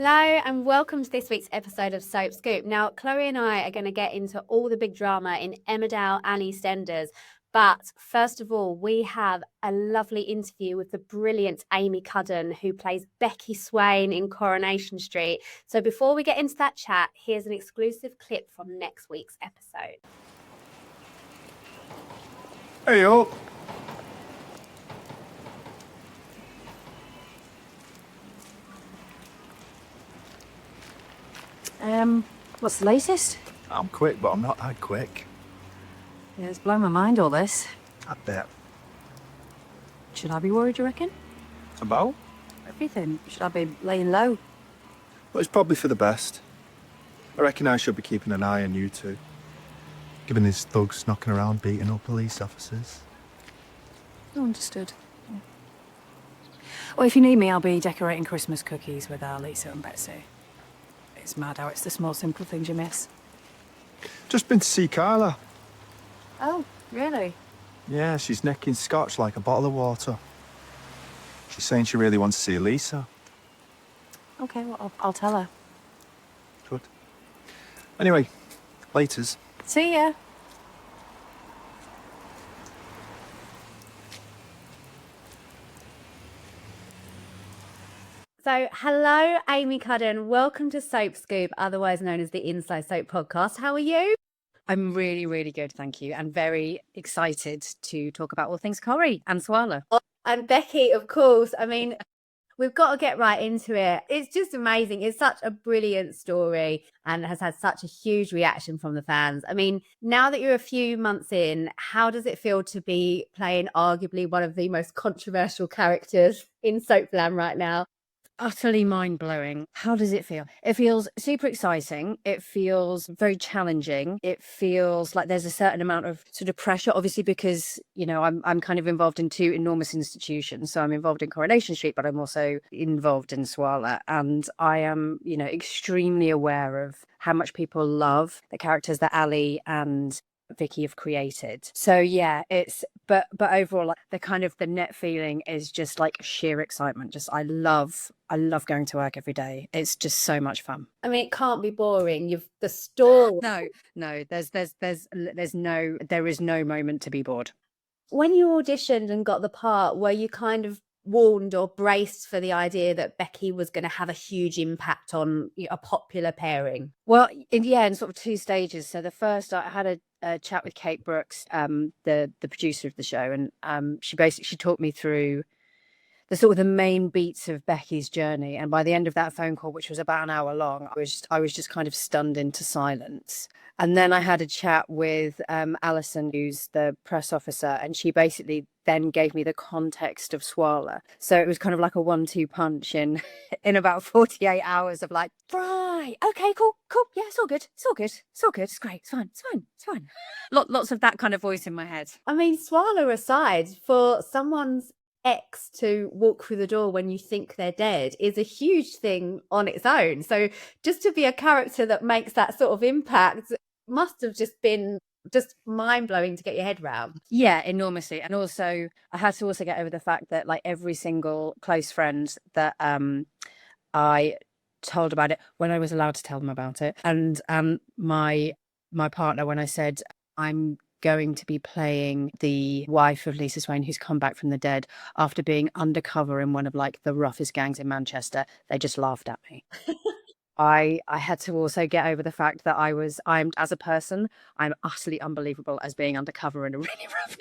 Hello and welcome to this week's episode of Soap Scoop. Now, Chloe and I are going to get into all the big drama in Emmerdale and EastEnders. But first of all, we have a lovely interview with the brilliant Amy Cudden, who plays Becky Swain in Coronation Street. So before we get into that chat, here's an exclusive clip from next week's episode. Hey, all. What's the latest? I'm quick, but I'm not that quick. Yeah, it's blown my mind, all this. I bet. Should I be worried, you reckon? About? Everything. Should I be laying low? But it's probably for the best. I reckon I should be keeping an eye on you two. Given these thugs knocking around beating up police officers. Oh, understood. Yeah. Well, if you need me, I'll be decorating Christmas cookies with our Lisa and Betsy. It's mad how it's the small, simple things you miss. Just been to see Carla. Oh, really? Yeah, she's necking scotch like a bottle of water. She's saying she really wants to see Lisa. Okay, well, I'll tell her. Good. Anyway, laters. See ya. So, hello, Amy Cudden. Welcome to Soap Scoop, otherwise known as the Inside Soap Podcast. How are you? I'm really, really good, thank you, and very excited to talk about all things Corrie and Swarla. And Becky, of course. I mean, we've got to get right into it. It's just amazing. It's such a brilliant story and has had such a huge reaction from the fans. I mean, now that you're a few months in, how does it feel to be playing arguably one of the most controversial characters in Soapland right now? Utterly mind-blowing. How does it feel? It feels super exciting. It feels very challenging. It feels like there's a certain amount of sort of pressure, obviously, because, you know, I'm kind of involved in two enormous institutions. So I'm involved in Coronation Street, but I'm also involved in Swarla. And I am, you know, extremely aware of how much people love the characters that Ali and Vicky have created. So yeah, but overall, like the net feeling is just like sheer excitement. Just I love going to work every day. It's just so much fun. I mean, it can't be boring. The story. No, there is no moment to be bored. When you auditioned and got the part, were you kind of warned or braced for the idea that Becky was going to have a huge impact on a popular pairing? Well, in sort of two stages. So the first, I had a chat with Kate Brooks, the producer of the show, and she talked me through the main beats of Becky's journey. And by the end of that phone call, which was about an hour long, I was just kind of stunned into silence. And then I had a chat with Alison, who's the press officer, and she basically then gave me the context of Swarla. So it was kind of like a 1-2 punch in about 48 hours of like, right, okay, cool, yeah, it's all good, it's great, it's fine. Lots of that kind of voice in my head. I mean, Swarla aside, for someone's ex to walk through the door when you think they're dead is a huge thing on its own. So just to be a character that makes that sort of impact must have just been just mind-blowing to get your head around. Yeah, enormously. And also I had to also get over the fact that like every single close friend that I told about it, when I was allowed to tell them about it, and my partner, when I said I'm going to be playing the wife of Lisa Swain who's come back from the dead after being undercover in one of like the roughest gangs in Manchester, they just laughed at me. I had to also get over the fact that I'm as a person, I'm utterly unbelievable as being undercover in a really rough.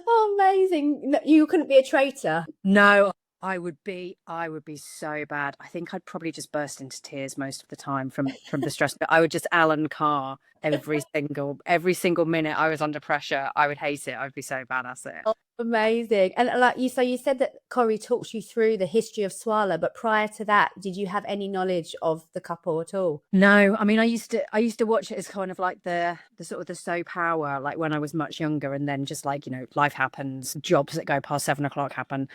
Oh, amazing. You couldn't be a traitor. No, I would be so bad. I think I'd probably just burst into tears most of the time from the stress. But I would just Alan Carr every single minute I was under pressure. I would hate it. I'd be so bad at it. Oh, amazing. And like you said that Corrie talked you through the history of Swarla, but prior to that, did you have any knowledge of the couple at all? No, I mean, I used to watch it as kind of like the sort of the soap hour, like when I was much younger, and then just like, you know, life happens, jobs that go past 7 o'clock happen.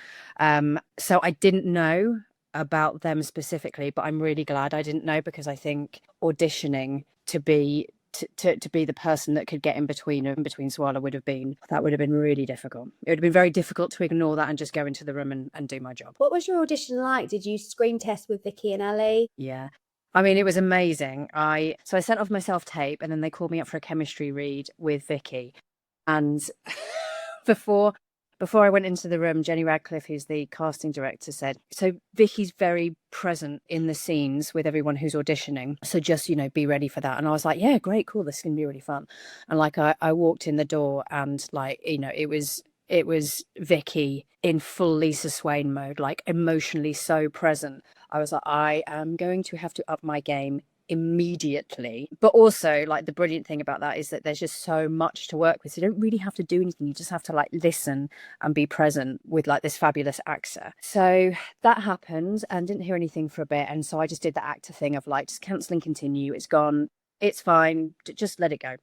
So I didn't know about them specifically, but I'm really glad I didn't know, because I think auditioning to be to be the person that could get in between Swarla would have been really difficult. It would have been very difficult to ignore that and just go into the room and do my job. What was your audition like? Did you screen test with Vicky and Ali? Yeah. I mean, it was amazing. I sent off my self-tape and then they called me up for a chemistry read with Vicky. And before I went into the room, Jenny Radcliffe, who's the casting director, said, so Vicky's very present in the scenes with everyone who's auditioning. So just, be ready for that. And I was like, yeah, great, cool. This is going to be really fun. And like, I walked in the door and like, it was Vicky in full Lisa Swain mode, like emotionally so present. I was like, I am going to have to up my game immediately. But also, like, the brilliant thing about that is that there's just so much to work with. So you don't really have to do anything. You just have to like listen and be present with like this fabulous actor. So that happened and didn't hear anything for a bit. And so I just did the actor thing of like, just cancel and continue. It's gone. It's fine. Just let it go.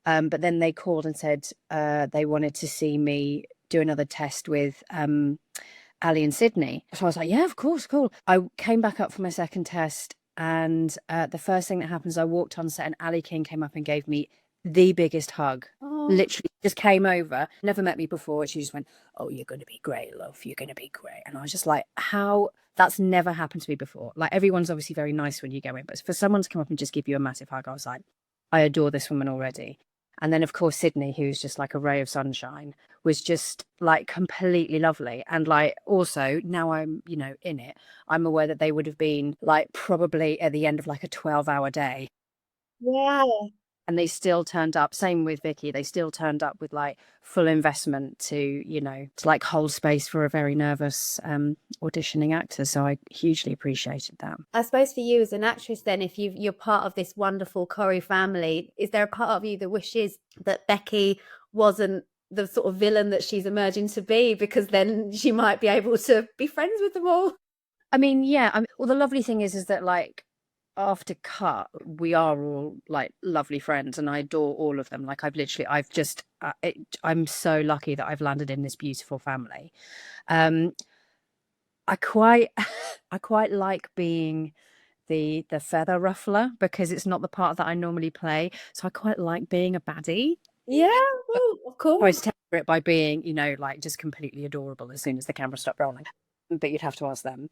But then they called and said they wanted to see me do another test with Ali and Sydney. So I was like, yeah, of course, cool. I came back up for my second test. And the first thing that happens, I walked on set and Ali King came up and gave me the biggest hug. Oh. Literally just came over, never met me before. She just went, oh, you're going to be great, love. You're going to be great. And I was just like, how? That's never happened to me before. Like, everyone's obviously very nice when you go in, but for someone to come up and just give you a massive hug, I was like, I adore this woman already. And then, of course, Sydney, who's just like a ray of sunshine, was just like completely lovely. And like, also now I'm, in it, I'm aware that they would have been like probably at the end of like a 12-hour day. Yeah. And they still turned up. Same with Vicky. They still turned up with like full investment to like hold space for a very nervous auditioning actor. So I hugely appreciated that. I suppose for you as an actress then, if you're part of this wonderful Corrie family, is there a part of you that wishes that Becky wasn't the sort of villain that she's emerging to be, because then she might be able to be friends with them all? I mean, yeah. Well, the lovely thing is that like, after cut, we are all like lovely friends and I adore all of them. Like I'm so lucky that I've landed in this beautiful family. I quite like being the feather ruffler because it's not the part that I normally play. So I quite like being a baddie. Yeah, well, of course. I was temper it by being, like just completely adorable as soon as the camera stopped rolling. But you'd have to ask them.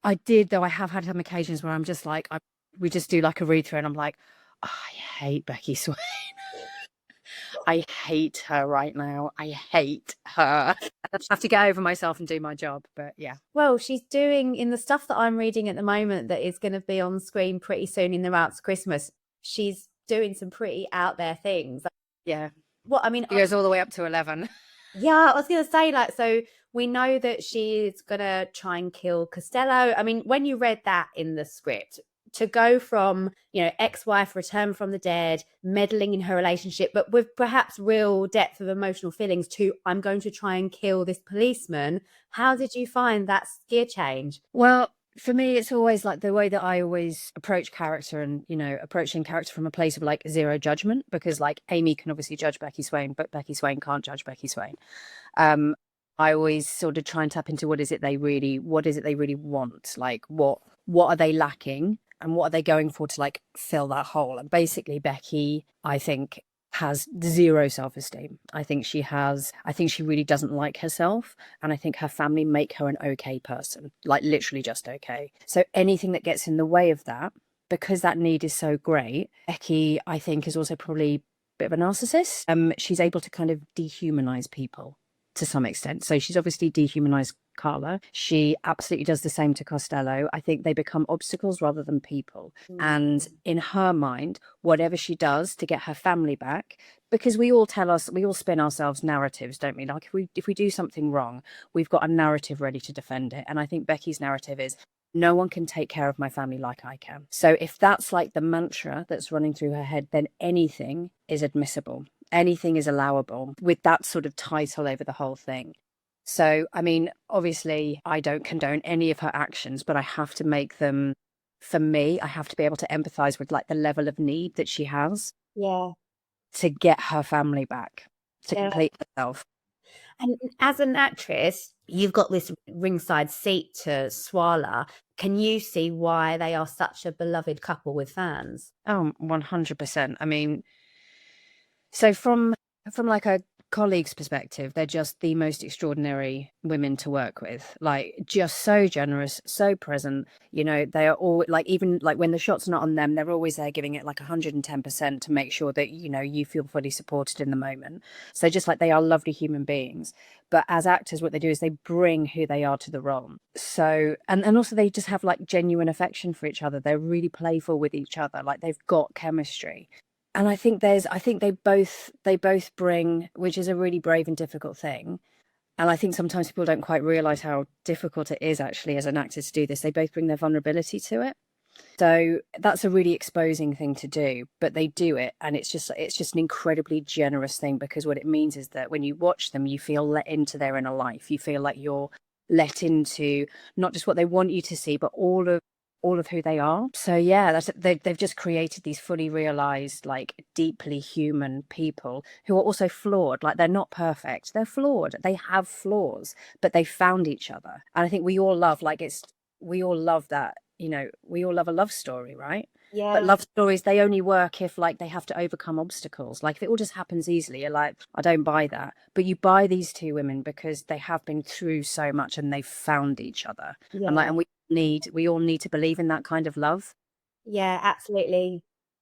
I did, though. I have had some occasions where I'm just like, we just do like a read through and I'm like, oh, I hate Becky Swain. I hate her right now. I hate her. I just have to get over myself and do my job. But yeah. Well, she's doing, in the stuff that I'm reading at the moment that is going to be on screen pretty soon in the Routes Christmas, she's doing some pretty out there things. Yeah. What I mean, it goes all the way up to 11. Yeah, I was going to say, like, so we know that she's going to try and kill Costello. I mean, when you read that in the script, to go from, ex-wife returned from the dead, meddling in her relationship, but with perhaps real depth of emotional feelings, to I'm going to try and kill this policeman. How did you find that gear change? Well, for me, it's always like the way that I always approach character and, approaching character from a place of like zero judgment, because like Amy can obviously judge Becky Swain, but Becky Swain can't judge Becky Swain. I always sort of try and tap into what is it they really want? Like what are they lacking and what are they going for to like fill that hole? And basically Becky, I think, has zero self-esteem. I think she really doesn't like herself, and I think her family make her an okay person, like literally just okay. So anything that gets in the way of that, because that need is so great, Becky, I think, is also probably a bit of a narcissist. She's able to kind of dehumanize people to some extent. So she's obviously dehumanized Carla. She absolutely does the same to Costello. I think they become obstacles rather than people. And in her mind, whatever she does to get her family back, because we all spin ourselves narratives, don't we? Like if we do something wrong, we've got a narrative ready to defend it. And I think Becky's narrative is, no one can take care of my family like I can. So if that's like the mantra that's running through her head, then anything is admissible. Anything is allowable with that sort of title over the whole thing. So, I mean, obviously, I don't condone any of her actions, but I have to make them, for me, I have to be able to empathize with like the level of need that she has. Yeah. To get her family back, to complete herself. And as an actress, you've got this ringside seat to Swarla. Can you see why they are such a beloved couple with fans? Oh, 100%. I mean, so from like a colleague's perspective, they're just the most extraordinary women to work with. Like, just so generous, so present. You know, they are all like, even like when the shot's not on them, they're always there giving it like 110% to make sure that, you know, you feel fully supported in the moment. So just like, they are lovely human beings. But as actors, what they do is they bring who they are to the role. So, and also they just have like genuine affection for each other. They're really playful with each other. Like, they've got chemistry. And I think they both bring, which is a really brave and difficult thing. And I think sometimes people don't quite realize how difficult it is actually as an actor to do this. They both bring their vulnerability to it. So that's a really exposing thing to do, but they do it. And it's just an incredibly generous thing, because what it means is that when you watch them, you feel let into their inner life. You feel like you're let into not just what they want you to see, but all of who they are. So yeah, they've just created these fully realized, like, deeply human people who are also flawed. Like, they're not perfect, they're flawed, they have flaws, but they found each other. And I think we all love, we all love that, you know, we all love a love story, right? Yeah. But love stories, they only work if, like, they have to overcome obstacles. Like, if it all just happens easily, you're like, I don't buy that. But you buy these two women because they have been through so much and they've found each other. Yeah. And we all need to believe in that kind of love. Yeah, absolutely.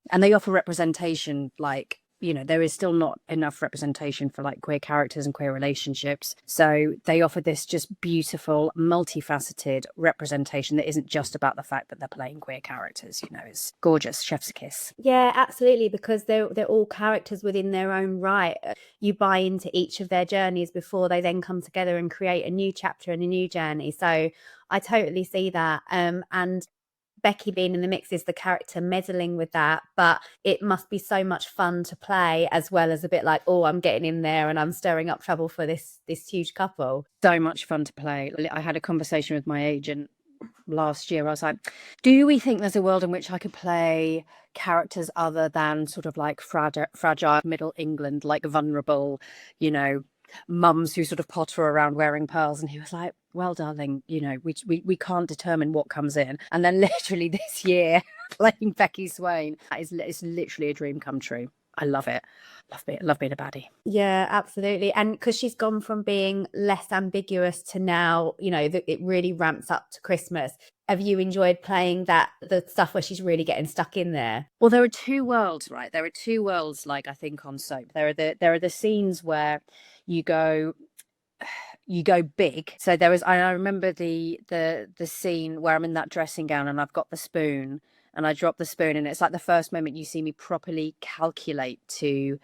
And they offer representation. Like, you know, there is still not enough representation for like queer characters and queer relationships. So they offer this just beautiful, multifaceted representation that isn't just about the fact that they're playing queer characters. You know, it's gorgeous, chef's kiss. Yeah, absolutely, because they're all characters within their own right. You buy into each of their journeys before they then come together and create a new chapter and a new journey. So I totally see that. And Becky being in the mix is the character meddling with that, but it must be so much fun to play, as well as a bit like, oh, I'm getting in there and I'm stirring up trouble for this huge couple. So much fun to play. I had a conversation with my agent last year. I was like, do we think there's a world in which I could play characters other than sort of like fragile middle England, like vulnerable, you know, mums who sort of potter around wearing pearls? And he was like, well, darling, you know, we can't determine what comes in. And then literally this year playing Becky Swain, it's literally a dream come true. I love it. Love being a baddie. Yeah, absolutely. And because she's gone from being less ambiguous to now, you know, it really ramps up to Christmas. Have you enjoyed playing the stuff where she's really getting stuck in there? Well, there are two worlds, right? There are two worlds, like, I think on soap. There are the scenes where you go big. So I remember the scene where I'm in that dressing gown and I've got the spoon and I drop the spoon, and it's like the first moment you see me properly calculate to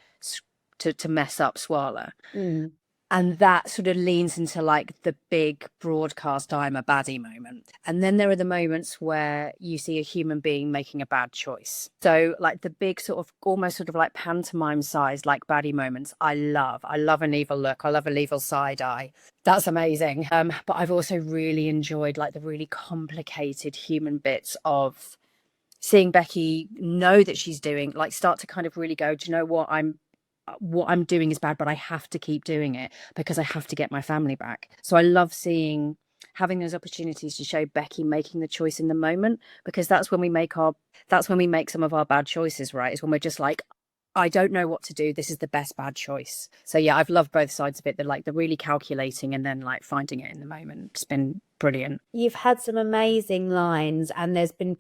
mess up Swarla. Mm. And that sort of leans into like the big broadcast I'm a baddie moment. And then there are the moments where you see a human being making a bad choice. So like the big sort of almost sort of like pantomime size, like baddie moments, I love an evil look. I love an evil side eye. That's amazing. But I've also really enjoyed like the really complicated human bits of seeing Becky know that she's doing, like, start to kind of really go, do you know what I'm doing is bad, but I have to keep doing it because I have to get my family back. So I love having those opportunities to show Becky making the choice in the moment, because that's when we make some of our bad choices, right? Is when we're just like, I don't know what to do. This is the best bad choice. So yeah, I've loved both sides of it. They're really calculating and then like finding it in the moment. It's been brilliant. You've had some amazing lines, and there's been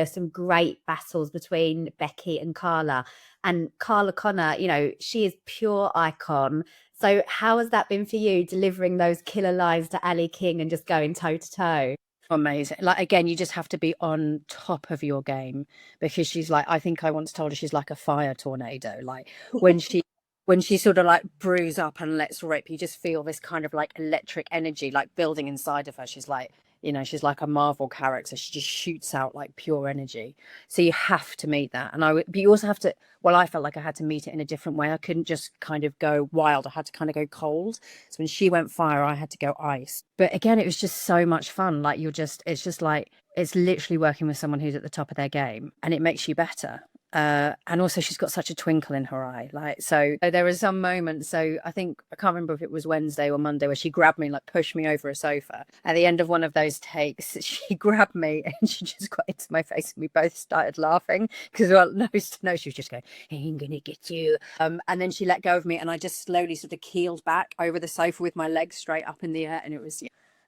some great battles between Becky and Carla. And Carla Connor, you know, she is pure icon. So how has that been for you, delivering those killer lines to Ali King and just going toe to toe? Amazing. Like, again, you just have to be on top of your game, because she's like, I think I once told her she's like a fire tornado. Like when she sort of like brews up and lets rip, you just feel this kind of like electric energy like building inside of her. She's like, you know, she's like a Marvel character. She just shoots out like pure energy. So you have to meet that. But you also have to, well, I felt like I had to meet it in a different way. I couldn't just kind of go wild. I had to kind of go cold. So when she went fire, I had to go ice. But again, it was just so much fun. Like it's just like, it's literally working with someone who's at the top of their game, and it makes you better. And also she's got such a twinkle in her eye. Like, so there are some moments. So I can't remember if it was Wednesday or Monday where she grabbed me, like pushed me over a sofa. At the end of one of those takes, she grabbed me and she just got into my face and we both started laughing because, well, nose to nose, she was just going, I'm gonna get you. And then she let go of me and I just slowly sort of keeled back over the sofa with my legs straight up in the air. And it was,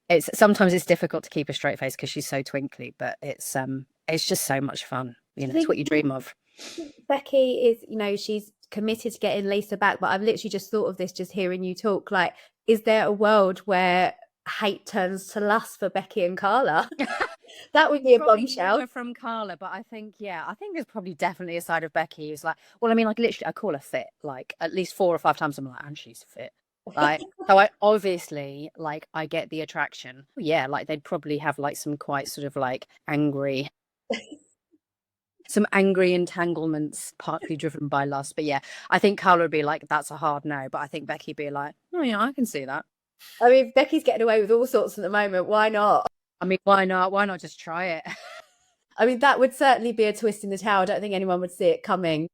it's sometimes it's difficult to keep a straight face because she's so twinkly, but it's just so much fun. You know, it's what you dream of. Becky is, you know, she's committed to getting Lisa back, but I've literally just thought of this just hearing you talk. Like, is there a world where hate turns to lust for Becky and Carla? That would be a bombshell from Carla, but I think there's probably definitely a side of Becky who's like, well, I mean, like literally I call her fit, like at least 4 or 5 times I'm like, and she's fit. Like, so I obviously, like, I get the attraction. Yeah, like they'd probably have like some quite sort of like angry entanglements partly driven by lust. But yeah, I think Carla would be like, that's a hard no. But I think Becky'd be like, oh yeah, I can see that. I mean, Becky's getting away with all sorts at the moment. Why not? I mean, why not? Why not just try it? I mean, that would certainly be a twist in the tale. I don't think anyone would see it coming.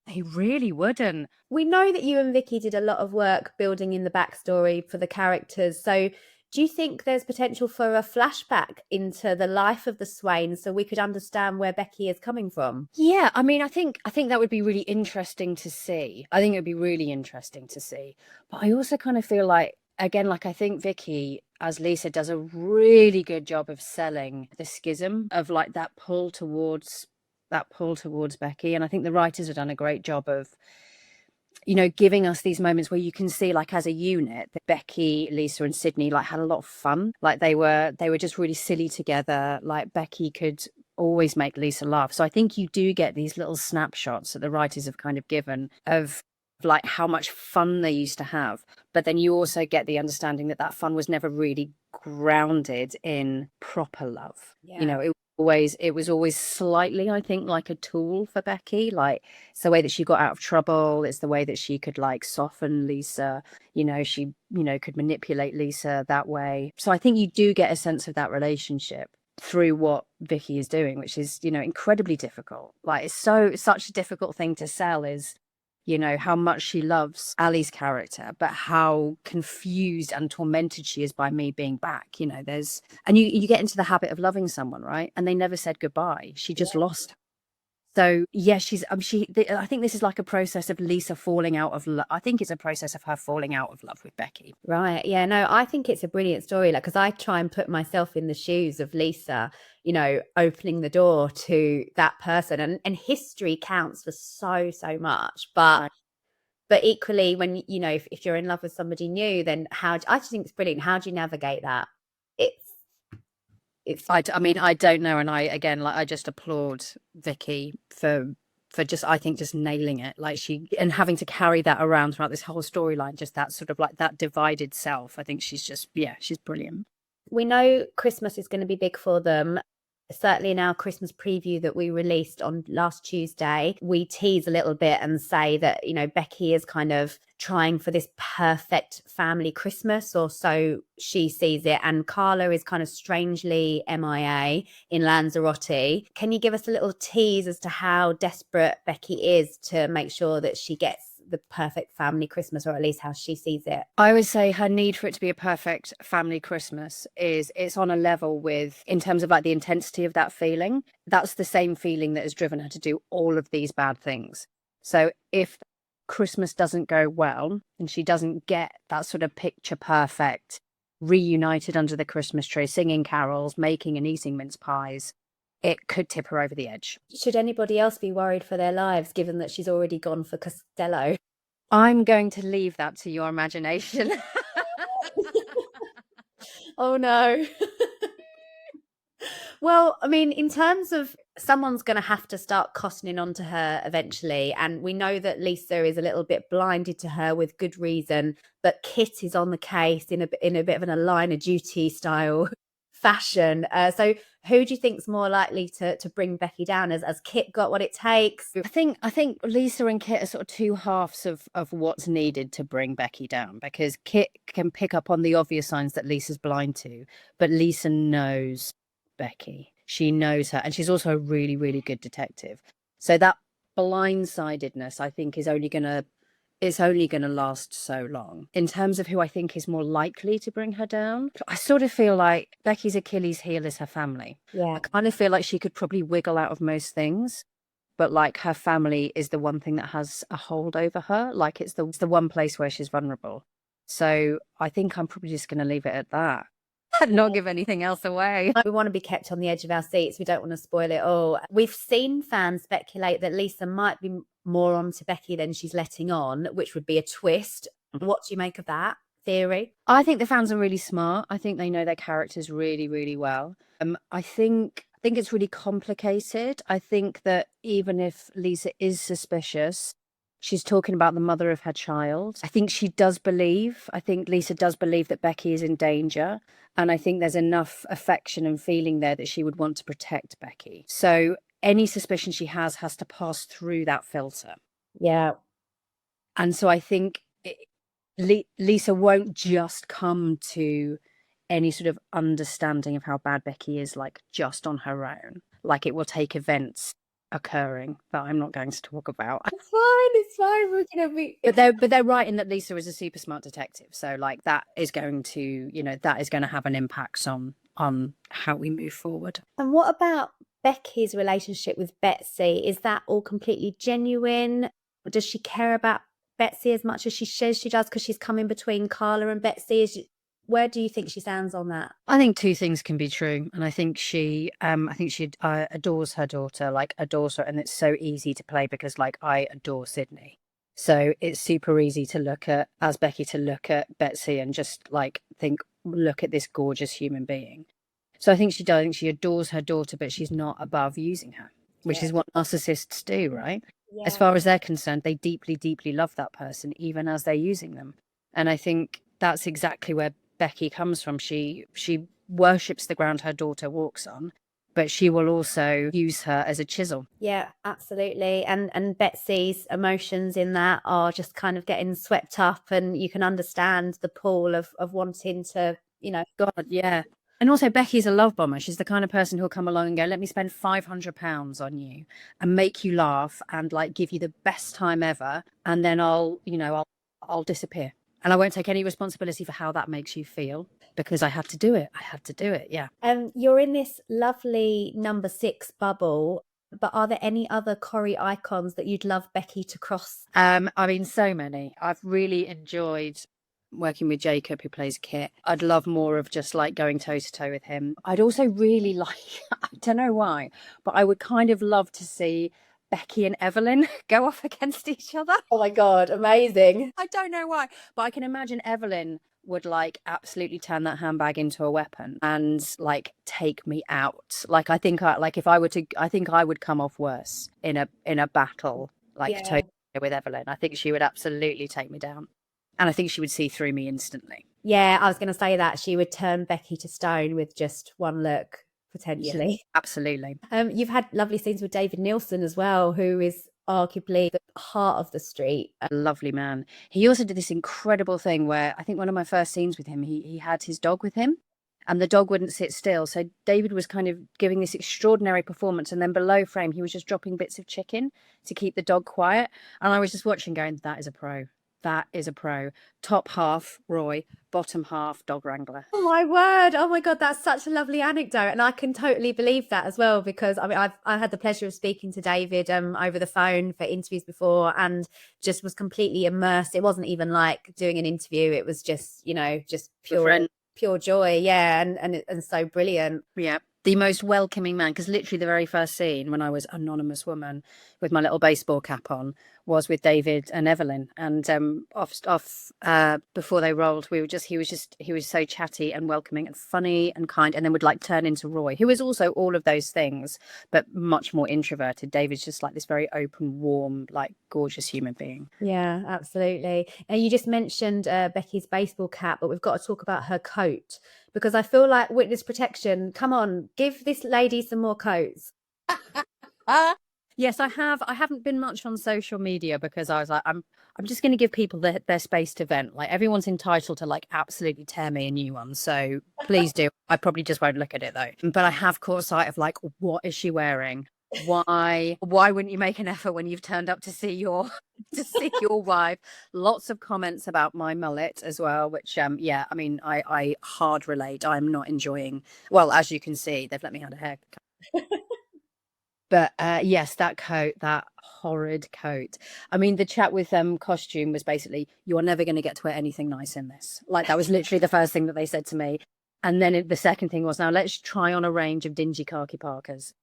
He really wouldn't. We know that you and Vicky did a lot of work building in the backstory for the characters. So do you think there's potential for a flashback into the life of the Swains so we could understand where Becky is coming from? Yeah, I mean, I think that would be really interesting to see. I think it would be really interesting to see. But I also kind of feel like, again, like I think Vicky as Lisa does a really good job of selling the schism of like that pull towards Becky. And I think the writers have done a great job of, you know, giving us these moments where you can see, like, as a unit, that Becky, Lisa and Sydney like had a lot of fun. Like they were just really silly together. Like Becky could always make Lisa laugh. So I think you do get these little snapshots that the writers have kind of given of like how much fun they used to have. But then you also get the understanding that fun was never really grounded in proper love. Yeah. You know, it was always slightly, I think, like a tool for Becky. Like it's the way that she got out of trouble. It's the way that she could like soften Lisa. You know, she, you know, could manipulate Lisa that way. So I think you do get a sense of that relationship through what Vicky is doing, which is, you know, incredibly difficult. Like it's such a difficult thing to sell is, you know, how much she loves Ali's character, but how confused and tormented she is by me being back. You know, and you get into the habit of loving someone, right? And they never said goodbye. She just lost. So yeah, I think this is like a process of Lisa falling out of love. I think it's a process of her falling out of love with Becky. Right. Yeah, no, I think it's a brilliant story. Like, because I try and put myself in the shoes of Lisa, you know, opening the door to that person, and history counts for so much. But equally, when, you know, if you're in love with somebody new, then I just think it's brilliant. How do you navigate that? I mean, I don't know. And I just applaud Vicky for just, I think, just nailing it. Like and having to carry that around throughout this whole storyline, just that sort of like that divided self. I think she's just, yeah, she's brilliant. We know Christmas is going to be big for them. Certainly in our Christmas preview that we released on last Tuesday, we tease a little bit and say that, you know, Becky is kind of trying for this perfect family Christmas, or so she sees it. And Carla is kind of strangely MIA in Lanzarote. Can you give us a little tease as to how desperate Becky is to make sure that she gets the perfect family Christmas, or at least how she sees it? I would say her need for it to be a perfect family Christmas it's on a level with, in terms of like the intensity of that feeling, that's the same feeling that has driven her to do all of these bad things. So if Christmas doesn't go well and she doesn't get that sort of picture perfect, reunited under the Christmas tree, singing carols, making and eating mince pies, it could tip her over the edge. Should anybody else be worried for their lives, given that she's already gone for Costello? I'm going to leave that to your imagination. Oh no. Well, I mean, in terms of, someone's going to have to start costing onto her eventually. And we know that Lisa is a little bit blinded to her with good reason, but Kit is on the case in a bit of an a line of duty style fashion. So who do you think's more likely to bring Becky down? As Kit got what it takes? I think Lisa and Kit are sort of two halves of what's needed to bring Becky down, because Kit can pick up on the obvious signs that Lisa's blind to, but Lisa knows Becky. She knows her, and she's also a really, really good detective. So that blindsidedness, I think, is only gonna last so long. In terms of who I think is more likely to bring her down, I sort of feel like Becky's Achilles heel is her family. Yeah. I kind of feel like she could probably wiggle out of most things, but like her family is the one thing that has a hold over her. Like it's the one place where she's vulnerable. So I think I'm probably just going to leave it at that and not give anything else away. We want to be kept on the edge of our seats. We don't want to spoil it all. We've seen fans speculate that Lisa might be more on to Becky than she's letting on, which would be a twist. What do you make of that theory? I think the fans are really smart. I think they know their characters really, really well. I think it's really complicated. I think that even if Lisa is suspicious, she's talking about the mother of her child. I think Lisa does believe that Becky is in danger. And I think there's enough affection and feeling there that she would want to protect Becky. So any suspicion she has to pass through that filter. Yeah. And so I think Lisa won't just come to any sort of understanding of how bad Becky is, like just on her own. Like it will take events occurring that I'm not going to talk about. It's fine. We're gonna be. But they're right in that Lisa is a super smart detective. So like that is going to have an impact on how we move forward. And what about Becky's relationship with Betsy? Is that all completely genuine? Does she care about Betsy as much as she says she does because she's coming between Carla and Betsy? Where do you think she stands on that? I think two things can be true, and I think she adores her daughter, like adores her, and it's so easy to play because like I adore Sydney, so it's super easy to look at Betsy and just like think, look at this gorgeous human being. So I think she does. I think she adores her daughter, but she's not above using her, which is what narcissists do, right? Yeah. As far as they're concerned, they deeply, deeply love that person, even as they're using them, and I think that's exactly where Becky comes from. She worships the ground her daughter walks on, but she will also use her as a chisel. Yeah, absolutely. And Betsy's emotions in that are just kind of getting swept up, and you can understand the pull of wanting to, God, yeah. And also Becky's a love bomber. She's the kind of person who'll come along and go, let me spend £500 on you and make you laugh and like give you the best time ever, and then I'll disappear. And I won't take any responsibility for how that makes you feel because I had to do it. Yeah. You're in this lovely number 6 bubble, but are there any other Corrie icons that you'd love Becky to cross? I mean, so many. I've really enjoyed working with Jacob, who plays Kit. I'd love more of just like going toe to toe with him. I'd also really like, I don't know why, but I would kind of love to see Becky and Evelyn go off against each other. Oh my God, amazing. I don't know why, but I can imagine Evelyn would like absolutely turn that handbag into a weapon and like take me out. Like I think I would come off worse in a battle with Evelyn. I think she would absolutely take me down. And I think she would see through me instantly. Yeah, I was going to say that she would turn Becky to stone with just one look. Potentially. Yeah, absolutely. You've had lovely scenes with David Neilson as well, who is arguably the heart of the street. A lovely man. He also did this incredible thing where I think one of my first scenes with him, he had his dog with him and the dog wouldn't sit still. So David was kind of giving this extraordinary performance, and then below frame, he was just dropping bits of chicken to keep the dog quiet. And I was just watching going, that is a pro. That is a pro. Top half, Roy. Bottom half, dog wrangler. Oh my word. Oh my God, that's such a lovely anecdote. And I can totally believe that as well, because I mean, I've had the pleasure of speaking to David over the phone for interviews before, and just was completely immersed. It wasn't even like doing an interview. It was just, just pure joy. Yeah. And so brilliant. Yeah. The most welcoming man, because literally the very first scene when I was anonymous woman with my little baseball cap on was with David and Evelyn, and before they rolled, he was so chatty and welcoming and funny and kind, and then would like turn into Roy, who is also all of those things but much more introverted. David's just like this very open, warm, like gorgeous human being. Yeah, absolutely. And you just mentioned Becky's baseball cap, but we've got to talk about her coat, because I feel like witness protection. Come on, give this lady some more coats. Yes, I have. I haven't been much on social media because I was like, I'm just going to give people their space to vent. Like everyone's entitled to like absolutely tear me a new one. So please do. I probably just won't look at it though. But I have caught sight of like, what is she wearing? Why wouldn't you make an effort when you've turned up to see your wife? Lots of comments about my mullet as well, which yeah, I mean, I hard relate. I'm not enjoying, well, as you can see, they've let me have a haircut. But yes, that coat, that horrid coat. I mean, the chat with costume was basically, you're never going to get to wear anything nice in this. Like, that was literally the first thing that they said to me. And then the second thing was, now let's try on a range of dingy khaki parkas.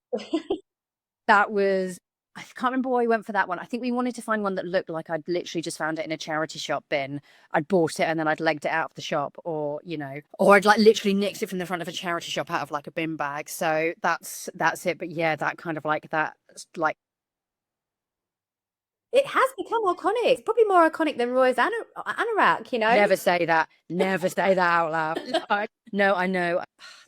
That was, I can't remember why we went for that one. I think we wanted to find one that looked like I'd literally just found it in a charity shop bin. I'd bought it and then I'd legged it out of the shop, or, you know, or I'd like literally nicked it from the front of a charity shop out of like a bin bag. So that's it. But yeah, that kind of like that, like, It has become iconic. It's probably more iconic than Roy's anorak, you know? never say that. Never say that out loud. No, I know.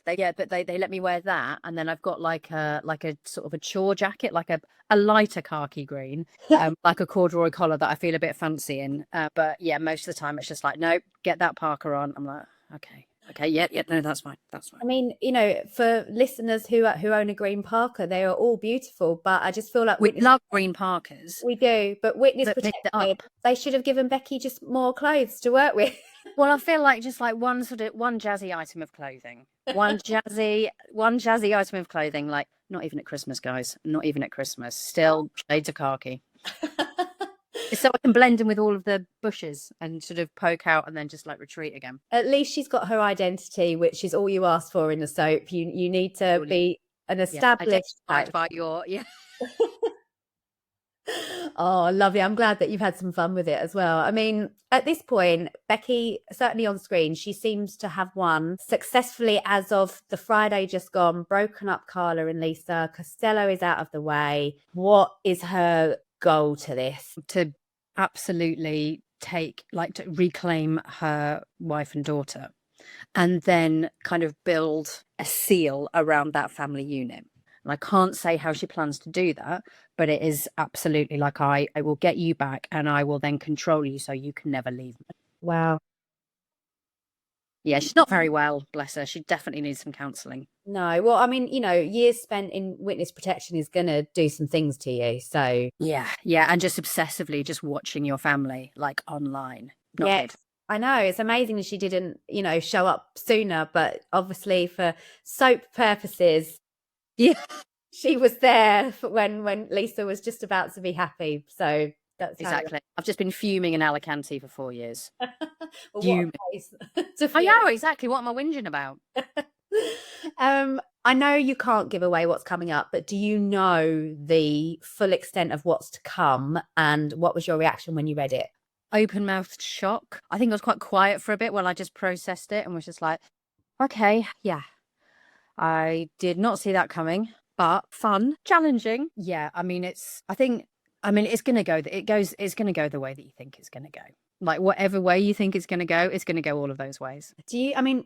But they let me wear that, and then I've got like a sort of a chore jacket, like a lighter khaki green, like a corduroy collar that I feel a bit fancy in. But yeah, most of the time it's just like, nope, get that parka on. I'm like, okay, yeah, no, that's fine. I mean, you know, for listeners who own a green parka, they are all beautiful, but I just feel like We love green parkas. we do, but witness But pick it protected. up. They should have given Becky just more clothes to work with. Well, I feel like just like one jazzy item of clothing, one jazzy item of clothing. Like, not even at Christmas, guys. Not even at Christmas. Still shades of khaki. So I can blend in with all of the bushes and sort of poke out and then just like retreat again. At least she's got her identity, which is all you ask for in the soap. You need to be an established by your Oh, lovely. I'm glad that you've had some fun with it as well. I mean, at this point, Becky, certainly on screen, she seems to have won successfully as of the Friday just gone, broken up Carla and Lisa. Costello is out of the way. What is her goal to this? To absolutely to reclaim her wife and daughter, and then kind of build a seal around that family unit. And I can't say how she plans to do that, but it is absolutely like, I will get you back and I will then control you so you can never leave me. Wow. Yeah, she's not very well, bless her. She definitely needs some counselling. No, well, I mean, you know, years spent in witness protection is going to do some things to you. So yeah, and just obsessively just watching your family like online. Not good. I know, it's amazing that she didn't, you know, show up sooner, but obviously for soap purposes, yeah, she was there when Lisa was just about to be happy. So that's exactly. I've just been fuming in Alicante for 4 years. Well, Fuming. I know exactly. What am I whinging about? I know you can't give away what's coming up, but do you know the full extent of what's to come? And what was your reaction when you read it? Open-mouthed shock. I think I was quite quiet for a bit while I just processed it and was just like, okay, yeah. I did not see that coming, but fun, challenging. Yeah, I mean, it's going to go, it's going to go the way that you think it's going to go. Like, whatever way you think it's going to go all of those ways.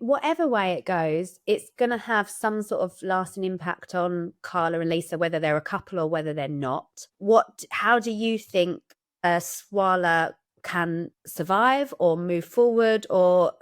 Whatever way it goes, it's going to have some sort of lasting impact on Carla and Lisa, whether they're a couple or whether they're not. How do you think Swarla can survive or move forward? Or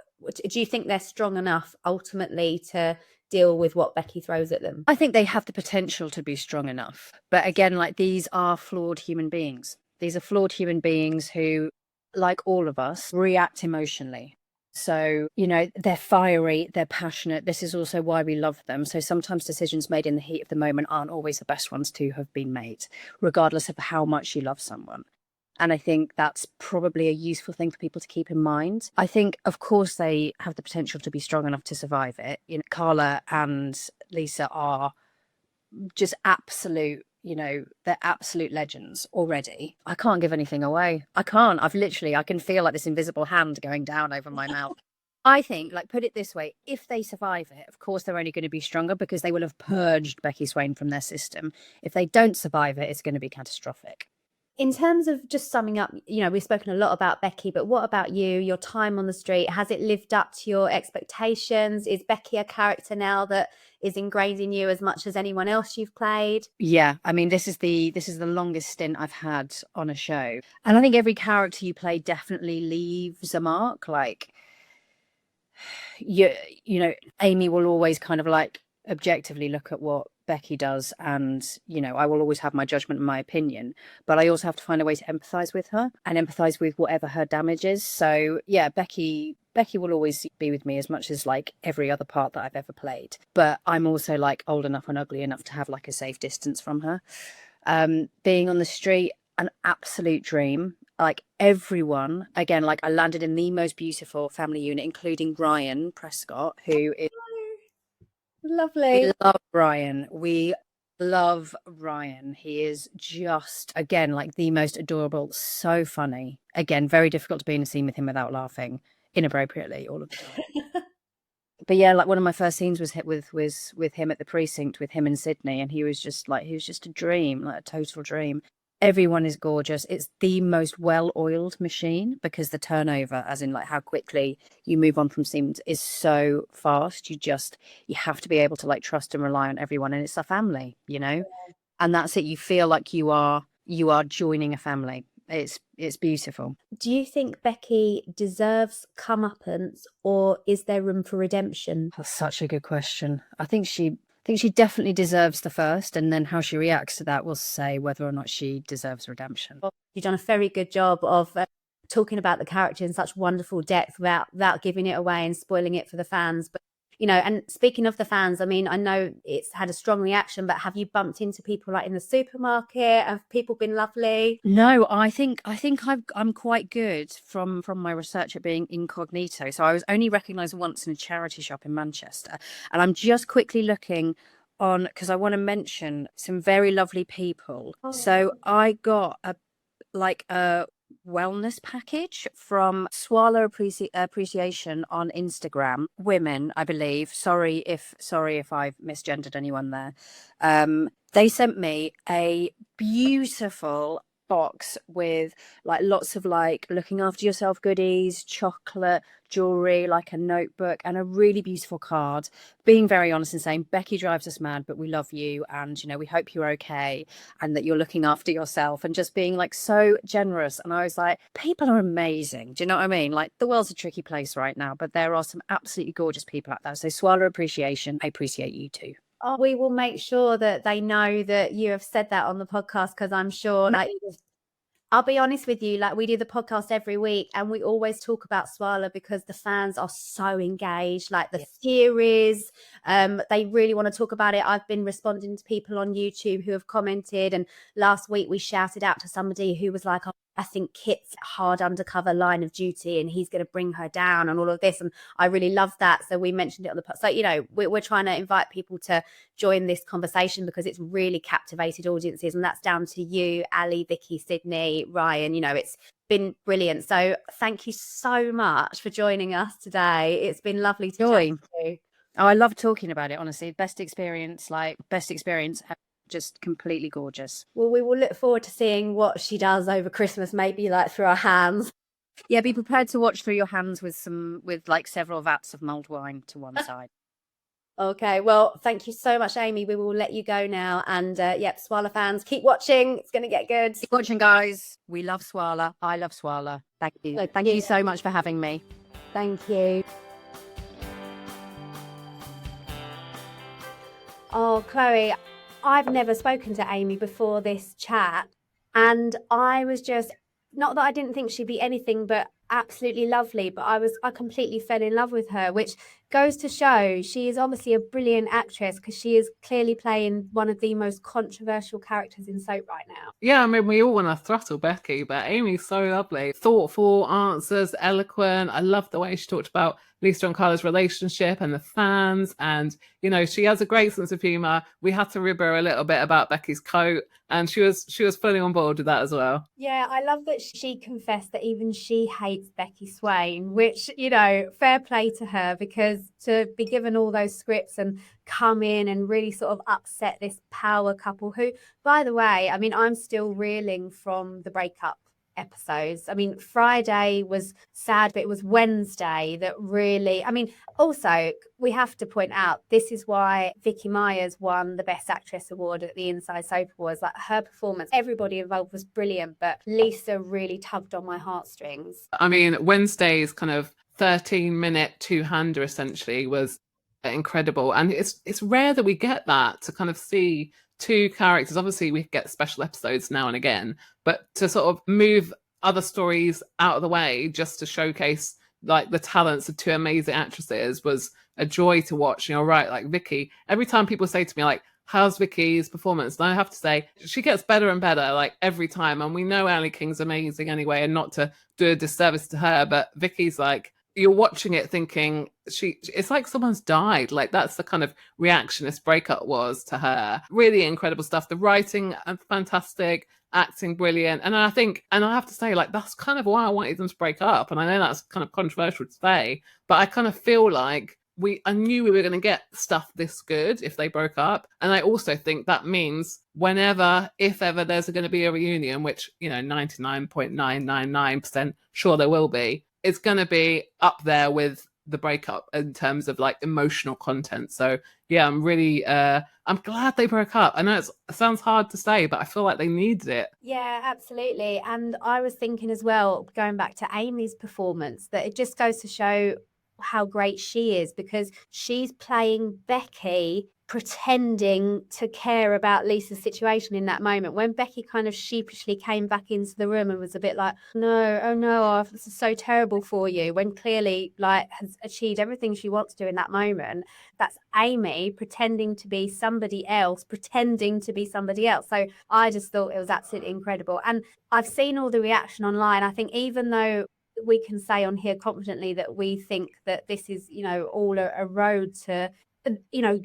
do you think they're strong enough ultimately to deal with what Becky throws at them? I think they have the potential to be strong enough. But again, like, these are flawed human beings. These are flawed human beings who, like all of us, react emotionally. So, you know, they're fiery, they're passionate. This is also why we love them. So sometimes decisions made in the heat of the moment aren't always the best ones to have been made, regardless of how much you love someone. And I think that's probably a useful thing for people to keep in mind. I think, of course, they have the potential to be strong enough to survive it. You know, Carla and Lisa are just absolute, you know, they're absolute legends already. I can't give anything away. I can't. I can feel like this invisible hand going down over my mouth. I think, like, put it this way, if they survive it, of course, they're only going to be stronger because they will have purged Becky Swain from their system. If they don't survive it, it's going to be catastrophic. In terms of just summing up, you know, we've spoken a lot about Becky, but what about you, your time on the street? Has it lived up to your expectations? Is Becky a character now that is ingrained in you as much as anyone else you've played? Yeah, I mean, this is the longest stint I've had on a show. And I think every character you play definitely leaves a mark. Like, you know, Amy will always kind of like objectively look at what Becky does, and I will always have my judgment and my opinion, but I also have to find a way to empathize with her and empathize with whatever her damage is. So yeah, Becky will always be with me as much as like every other part that I've ever played, but I'm also like old enough and ugly enough to have like a safe distance from her. Being on the street, an absolute dream. Like everyone, again, like I landed in the most beautiful family unit, including Ryan Prescott, who is Lovely. we love Ryan. We love Ryan. He is just, again, like the most adorable, so funny. Again, very difficult to be in a scene with him without laughing inappropriately all of the time. But yeah, like one of my first scenes was with him at the precinct with him and Sydney, and he was just a dream, like a total dream. Everyone is gorgeous. It's the most well-oiled machine because the turnover, as in like how quickly you move on from scenes, is so fast. You have to be able to like trust and rely on everyone, and it's a family, and that's it. You feel like you are joining a family. It's beautiful. Do you think Becky deserves comeuppance, or is there room for redemption? That's such a good question. I think she definitely deserves the first, and then how she reacts to that will say whether or not she deserves redemption. Well, you've done a very good job of talking about the character in such wonderful depth without giving it away and spoiling it for the fans. But and speaking of the fans, I mean, I know it's had a strong reaction, but have you bumped into people like in the supermarket? Have people been lovely? No, I think I'm quite good from my research at being incognito. So I was only recognised once in a charity shop in Manchester, and I'm just quickly looking on because I want to mention some very lovely people. Oh. So I got a wellness package from Swarla Appreciation on Instagram. Women, I believe. Sorry if I've misgendered anyone there. They sent me a beautiful box with like lots of like looking after yourself goodies, chocolate, jewelry, like a notebook, and a really beautiful card, being very honest and saying, Becky drives us mad, but we love you, and we hope you're okay and that you're looking after yourself, and just being like so generous. And I was like, people are amazing. Do you know what I mean? Like the world's a tricky place right now, but there are some absolutely gorgeous people out there. So Swarla Appreciation, I appreciate you too. Oh, we will make sure that they know that you have said that on the podcast, because I'm sure, like, I'll be honest with you, like we do the podcast every week and we always talk about Swarla because the fans are so engaged, like the theories, they really want to talk about it. I've been responding to people on YouTube who have commented, and last week we shouted out to somebody who was like, oh, I think Kit's hard undercover line of duty and he's going to bring her down and all of this. And I really love that. So we mentioned it on the podcast. So, we're trying to invite people to join this conversation because it's really captivated audiences. And that's down to you, Ali, Vicky, Sydney, Ryan. It's been brilliant. So thank you so much for joining us today. It's been lovely to join you. Oh, I love talking about it, honestly. Best experience. Just completely gorgeous. Well, we will look forward to seeing what she does over Christmas, maybe like through our hands. Yeah, be prepared to watch through your hands with like several vats of mulled wine to one side. Okay, well, thank you so much, Amy. We will let you go now. And Swarla fans, keep watching. It's going to get good. Keep watching, guys. We love Swarla. I love Swarla. Thank you. Thank you so much for having me. Thank you. Oh, Chloe, I've never spoken to Amy before this chat, and I was just, not that I didn't think she'd be anything but absolutely lovely, but I completely fell in love with her, which goes to show she is obviously a brilliant actress because she is clearly playing one of the most controversial characters in soap right now. Yeah, I mean, we all want to throttle Becky, but Amy's so lovely. Thoughtful answers, eloquent. I love the way she talked about Lisa and Carla's relationship and the fans. And, she has a great sense of humour. We had to rib her a little bit about Becky's coat, and she was fully on board with that as well. Yeah, I love that she confessed that even she hates Becky Swain, which, fair play to her, because to be given all those scripts and come in and really sort of upset this power couple who, by the way, I mean, I'm still reeling from the breakup episodes. I mean, Friday was sad, but it was Wednesday that really, also we have to point out, this is why Vicky Myers won the Best Actress award at the Inside Soap Awards. Like, her performance, everybody involved was brilliant, but Lisa really tugged on my heartstrings. I mean, Wednesday's kind of 13-minute two-hander essentially was incredible. And it's rare that we get that, to kind of see two characters. Obviously, we get special episodes now and again, but to sort of move other stories out of the way just to showcase like the talents of two amazing actresses was a joy to watch. Right, like Vicky, every time people say to me like, how's Vicky's performance, and I have to say she gets better and better like every time. And we know Ali King's amazing anyway, and not to do a disservice to her, but Vicky's like, you're watching it thinking it's like someone's died. Like that's the kind of reaction this breakup was to her. Really incredible stuff. The writing fantastic, acting brilliant. And I have to say, like, that's kind of why I wanted them to break up. And I know that's kind of controversial to say, but I kind of feel like I knew we were going to get stuff this good if they broke up. And I also think that means whenever, if ever, there's going to be a reunion, which, 99.999% sure there will be, it's going to be up there with the breakup in terms of like emotional content. So yeah, I'm really I'm glad they broke up. I know it sounds hard to say, but I feel like they needed it. Yeah, absolutely. And I was thinking as well, going back to Amy's performance, that it just goes to show how great she is, because she's playing Becky pretending to care about Lisa's situation in that moment. When Becky kind of sheepishly came back into the room and was a bit like, no, this is so terrible for you, when clearly like has achieved everything she wants to in that moment, that's Amy pretending to be somebody else. So I just thought it was absolutely incredible. And I've seen all the reaction online. I think even though we can say on here confidently that we think that this is, all a road to,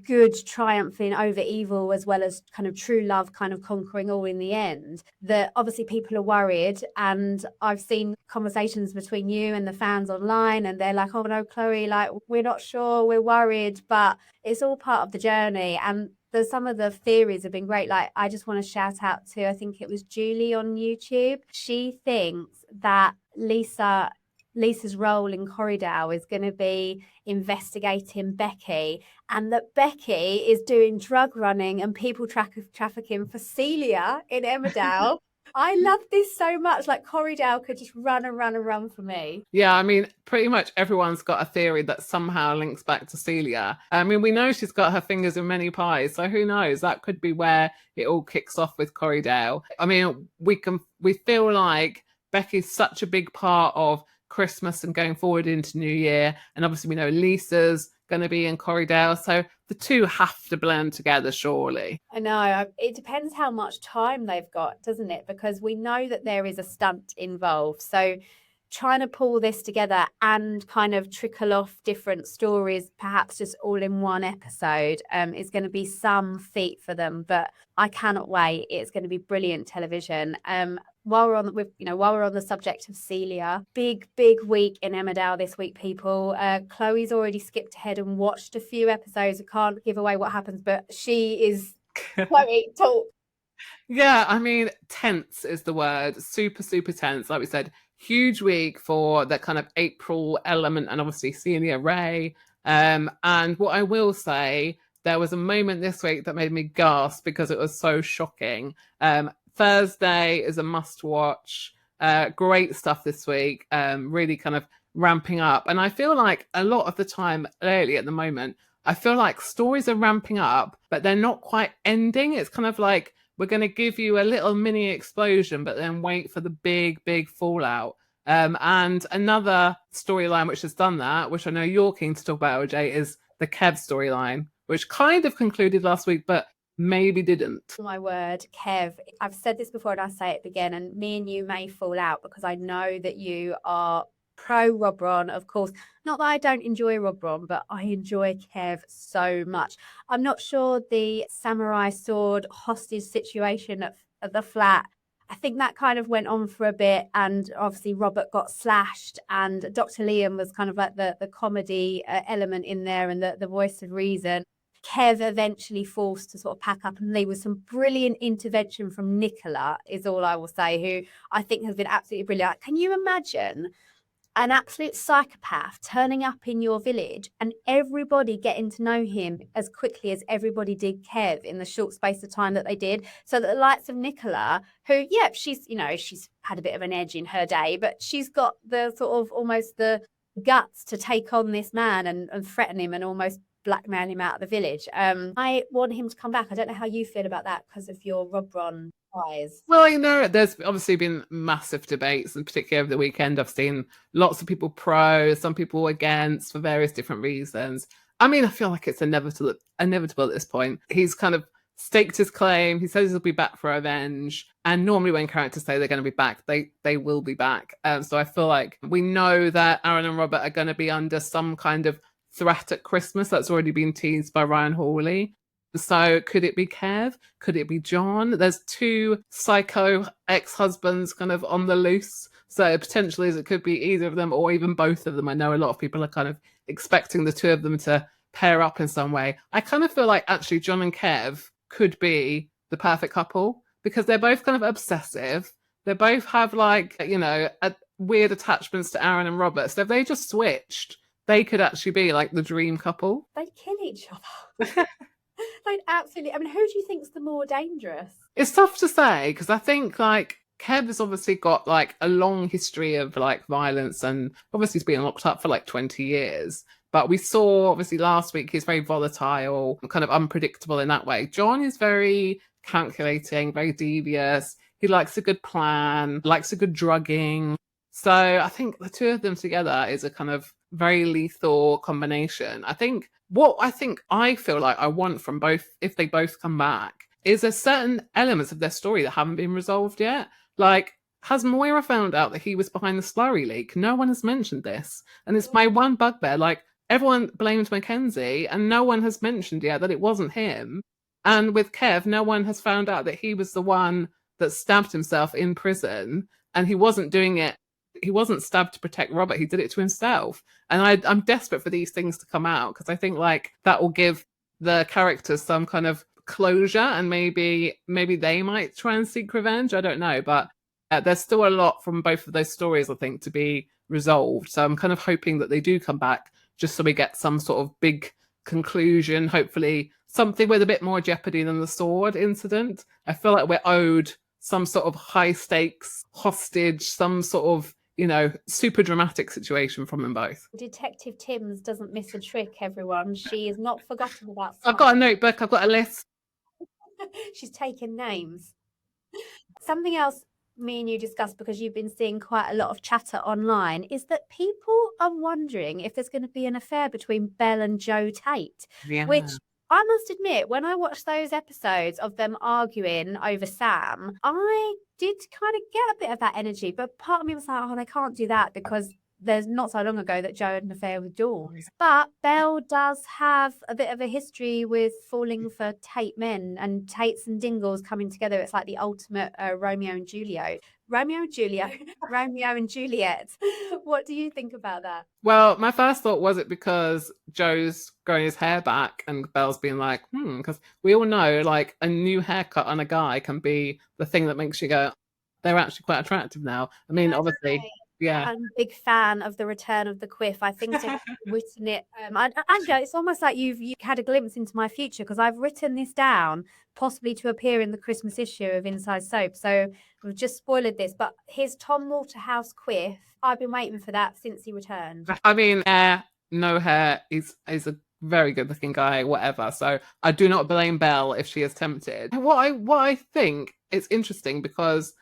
good triumphing over evil, as well as kind of true love kind of conquering all in the end, that obviously people are worried. And I've seen conversations between you and the fans online, and they're like, oh no, Chloe, like, we're not sure, we're worried, but it's all part of the journey. And some of the theories have been great. Like, I just want to shout out to, I think it was Julie on YouTube. She thinks that Lisa's role in Corriedale is going to be investigating Becky, and that Becky is doing drug running and people trafficking for Celia in Emmerdale. I love this so much. Like, Corriedale could just run and run and run for me. Yeah, I mean, pretty much everyone's got a theory that somehow links back to Celia. I mean, we know she's got her fingers in many pies, so who knows? That could be where it all kicks off with Corriedale. I mean, we feel like Becky's such a big part of Christmas and going forward into New Year, and obviously we know Lisa's going to be in Corriedale, so the two have to blend together, surely. I know. It depends how much time they've got, doesn't it? Because we know that there is a stunt involved. So trying to pull this together and kind of trickle off different stories, perhaps just all in one episode, is going to be some feat for them. But I cannot wait. It's going to be brilliant television. While we're on the subject of Celia, big week in Emmerdale this week, people. Chloe's already skipped ahead and watched a few episodes. I can't give away what happens, but she is Chloe, talk. Yeah, I mean, tense is the word. Super tense. Like we said, huge week for the kind of April element, and obviously Celia Ray. And what I will say, there was a moment this week that made me gasp because it was so shocking. Thursday is a must watch. Great stuff this week. Really kind of ramping up. And I feel like a lot of the time lately at the moment, I feel like stories are ramping up, but they're not quite ending. It's kind of like, we're going to give you a little mini explosion, but then wait for the big fallout. And another storyline which has done that, which I know you're keen to talk about, OJ, is the Kev storyline, which kind of concluded last week, but maybe didn't. My word, Kev, I've said this before and I'll say it again, and me and you may fall out because I know that you are pro Rob Ron, of course. Not that I don't enjoy Rob Ron, but I enjoy Kev so much. I'm not sure the samurai sword hostage situation at the flat, I think that kind of went on for a bit, and obviously Robert got slashed, and Dr. Liam was kind of like the comedy element in there and the voice of reason. Kev eventually forced to sort of pack up and leave with some brilliant intervention from Nicola, is all I will say, who I think has been absolutely brilliant. Can you imagine an absolute psychopath turning up in your village and everybody getting to know him as quickly as everybody did Kev in the short space of time that they did? So that the likes of Nicola, who, yeah, she's had a bit of an edge in her day, but she's got the sort of almost the guts to take on this man and threaten him and almost blackmail him out of the village. I want him to come back. I don't know how you feel about that because of your Rob Ron ties. Well, you know, there's obviously been massive debates, and particularly over the weekend, I've seen lots of people pro, some people against for various different reasons. I mean, I feel like it's inevitable at this point. He's kind of staked his claim. He says he'll be back for revenge. And normally when characters say they're going to be back, they will be back. So I feel like we know that Aaron and Robert are going to be under some kind of threat at Christmas. That's already been teased by Ryan Hawley. So could it be Kev? Could it be John? There's 2 psycho ex-husbands kind of on the loose. So potentially it could be either of them or even both of them. I know a lot of people are kind of expecting the 2 of them to pair up in some way. I kind of feel like actually John and Kev could be the perfect couple because they're both kind of obsessive. They both have like, you know, weird attachments to Aaron and Robert. So if they just switched, they could actually be like the dream couple. They'd kill each other. Like, absolutely. I mean, who do you think's the more dangerous? It's tough to say because I think like Kev has obviously got like a long history of like violence and obviously he's been locked up for like 20 years. But we saw obviously last week he's very volatile, kind of unpredictable in that way. John is very calculating, very devious. He likes a good plan, likes a good drugging. So I think the 2 of them together is a kind of very lethal combination. I feel like I want from both, if they both come back, is there certain elements of their story that haven't been resolved yet. Like, has Moira found out that he was behind the slurry leak? No one has mentioned this. And it's my one bugbear. Like, everyone blamed Mackenzie and no one has mentioned yet that it wasn't him. And with Kev, no one has found out that he was the one that stabbed himself in prison and he wasn't doing it. He wasn't stabbed to protect Robert. He did it to himself. And I'm desperate for these things to come out because I think like that will give the characters some kind of closure and maybe they might try and seek revenge. I don't know. But there's still a lot from both of those stories, I think, to be resolved. So I'm kind of hoping that they do come back just so we get some sort of big conclusion, hopefully something with a bit more jeopardy than the sword incident. I feel like we're owed some sort of high stakes hostage, some sort of, you know, super dramatic situation from them both. Detective Timms doesn't miss a trick, everyone. She is not forgotten about. I've got a notebook, I've got a list. She's taken names. Something else me and you discussed, because you've been seeing quite a lot of chatter online, is that people are wondering if there's going to be an affair between Belle and Joe Tate, which I must admit, when I watched those episodes of them arguing over Sam, I did kind of get a bit of that energy. But part of me was like, oh, they can't do that because there's not so long ago that Joe had an affair with Dawn. But Belle does have a bit of a history with falling for Tate men, and Tates and Dingles coming together. It's like the ultimate Romeo and Juliet. Romeo and Juliet. What do you think about that? Well, my first thought, was it because Joe's growing his hair back and Belle's being like, because we all know like a new haircut on a guy can be the thing that makes you go, they're actually quite attractive now. I mean, obviously. Yeah, I'm a big fan of the return of the quiff. I think they've written it. Angela, it's almost like you've had a glimpse into my future, because I've written this down, possibly to appear in the Christmas issue of Inside Soap. So we've just spoiled this, but his Tom Waterhouse quiff, I've been waiting for that since he returned. I mean, no hair. He's a very good looking guy, whatever. So I do not blame Belle if she is tempted. What I think it's interesting, because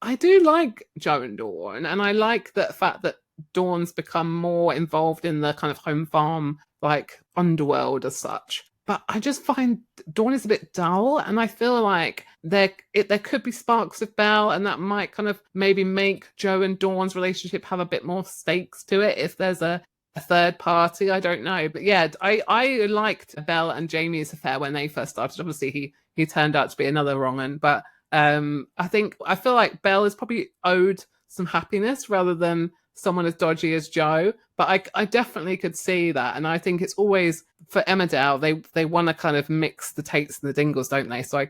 I do like Joe and Dawn, and I like the fact that Dawn's become more involved in the kind of home farm, like underworld as such. But I just find Dawn is a bit dull, and I feel like there could be sparks of Belle, and that might kind of maybe make Joe and Dawn's relationship have a bit more stakes to it if there's a third party. I don't know. But yeah, I liked Belle and Jamie's affair when they first started. Obviously, he turned out to be another wrong one, but I feel like Belle is probably owed some happiness rather than someone as dodgy as Joe. But I definitely could see that, and I think it's always for Emmerdale, they want to kind of mix the Tates and the Dingles, don't they? So I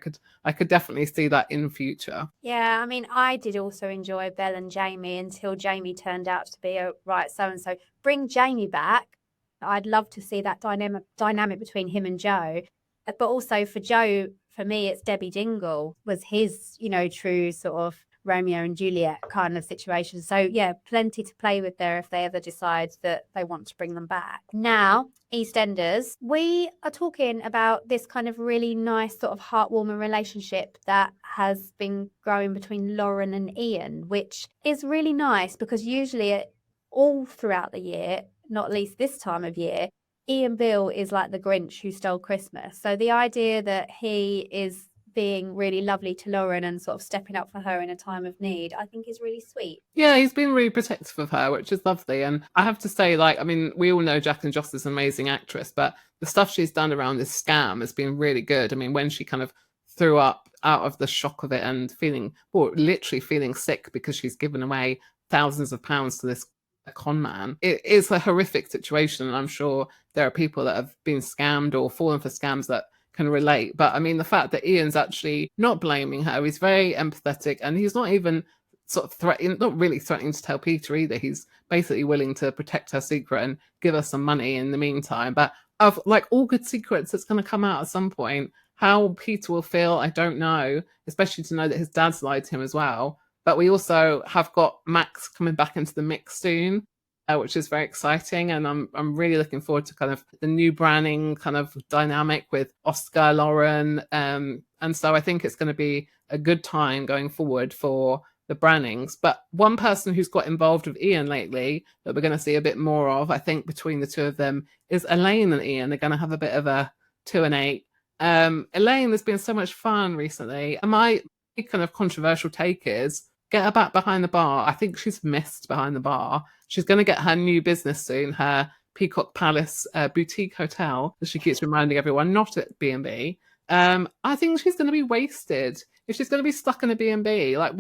could definitely see that in future. Yeah, I mean, I did also enjoy Belle and Jamie until Jamie turned out to be a right so-and-so. Bring Jamie back. I'd love to see that dynamic between him and Joe. But also for Joe, for me, it's Debbie Dingle was his, true sort of Romeo and Juliet kind of situation. So yeah, plenty to play with there if they ever decide that they want to bring them back. Now, EastEnders, we are talking about this kind of really nice sort of heartwarming relationship that has been growing between Lauren and Ian, which is really nice because usually all throughout the year, not least this time of year, Ian Bill is like the Grinch who stole Christmas. So the idea that he is being really lovely to Lauren and sort of stepping up for her in a time of need, I think is really sweet. Yeah, he's been really protective of her, which is lovely. And I have to say, like, I mean, we all know Jack and Joss is an amazing actress, but the stuff she's done around this scam has been really good. I mean, when she kind of threw up out of the shock of it and literally feeling sick because she's given away thousands of pounds to this con man, it is a horrific situation. And I'm sure there are people that have been scammed or fallen for scams that can relate. But I mean, the fact that Ian's actually not blaming her, he's very empathetic, and he's not even sort of not really threatening to tell Peter either. He's basically willing to protect her secret and give her some money in the meantime. But of like all good secrets that's going to come out at some point, how Peter will feel, I don't know, especially to know that his dad's lied to him as well. But we also have got Max coming back into the mix soon, which is very exciting. And I'm really looking forward to kind of the new Branning kind of dynamic with Oscar, Lauren. And so I think it's going to be a good time going forward for the Brannings. But one person who's got involved with Ian lately that we're going to see a bit more of, I think, between the two of them is Elaine and Ian. They're going to have a bit of a 2 and 8. Elaine, there's been so much fun recently. And my kind of controversial take is get her back behind the bar. I think she's missed behind the bar. She's going to get her new business soon, her Peacock Palace boutique hotel, as she keeps reminding everyone, not at B&B. I think she's going to be wasted if she's going to be stuck in a B&B. Like,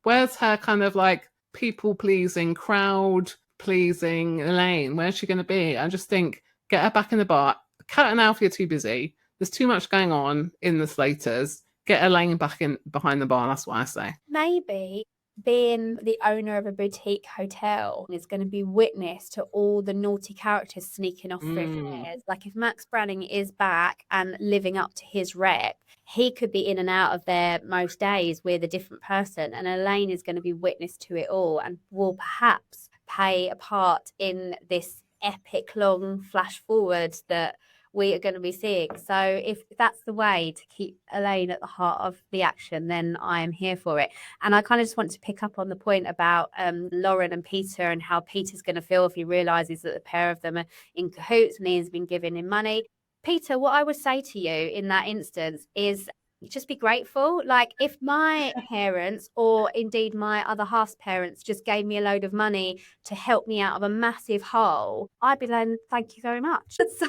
where's her kind of like people-pleasing, crowd-pleasing Elaine? Where's she going to be? I just think, get her back in the bar. Kat and Alfie are too busy. There's too much going on in the Slaters. Get Elaine back in behind the bar. That's what I say. Maybe being the owner of a boutique hotel is going to be witness to all the naughty characters sneaking off through flares. Like if Max Branning is back and living up to his rep, he could be in and out of there most days with a different person, and Elaine is going to be witness to it all and will perhaps play a part in this epic long flash forward that we are going to be seeing. So if that's the way to keep Elaine at the heart of the action, then I am here for it. And I kind of just want to pick up on the point about Lauren and Peter and how Peter's going to feel if he realises that the pair of them are in cahoots and Ian's been giving him money. Peter, what I would say to you in that instance is just be grateful. Like if my parents or indeed my other half's parents just gave me a load of money to help me out of a massive hole, I'd be like, thank you very much. So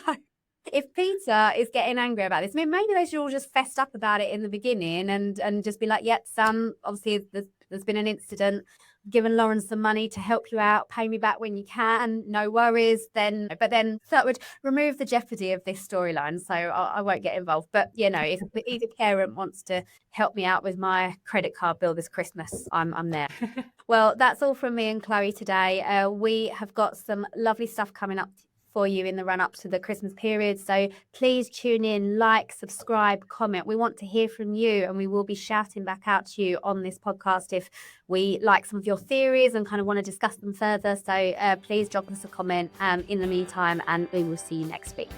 if Peter is getting angry about this, I mean, maybe they should all just fessed up about it in the beginning and just be like, son, obviously there's been an incident, given Lauren some money to help you out, pay me back when you can, no worries. But then that would remove the jeopardy of this storyline, so I won't get involved. But, if either parent wants to help me out with my credit card bill this Christmas, I'm there. Well, that's all from me and Chloe today. We have got some lovely stuff coming up for you in the run up to the Christmas period. So please tune in, like, subscribe, comment. We want to hear from you, and we will be shouting back out to you on this podcast if we like some of your theories and kind of want to discuss them further. So please drop us a comment in the meantime, and we will see you next week.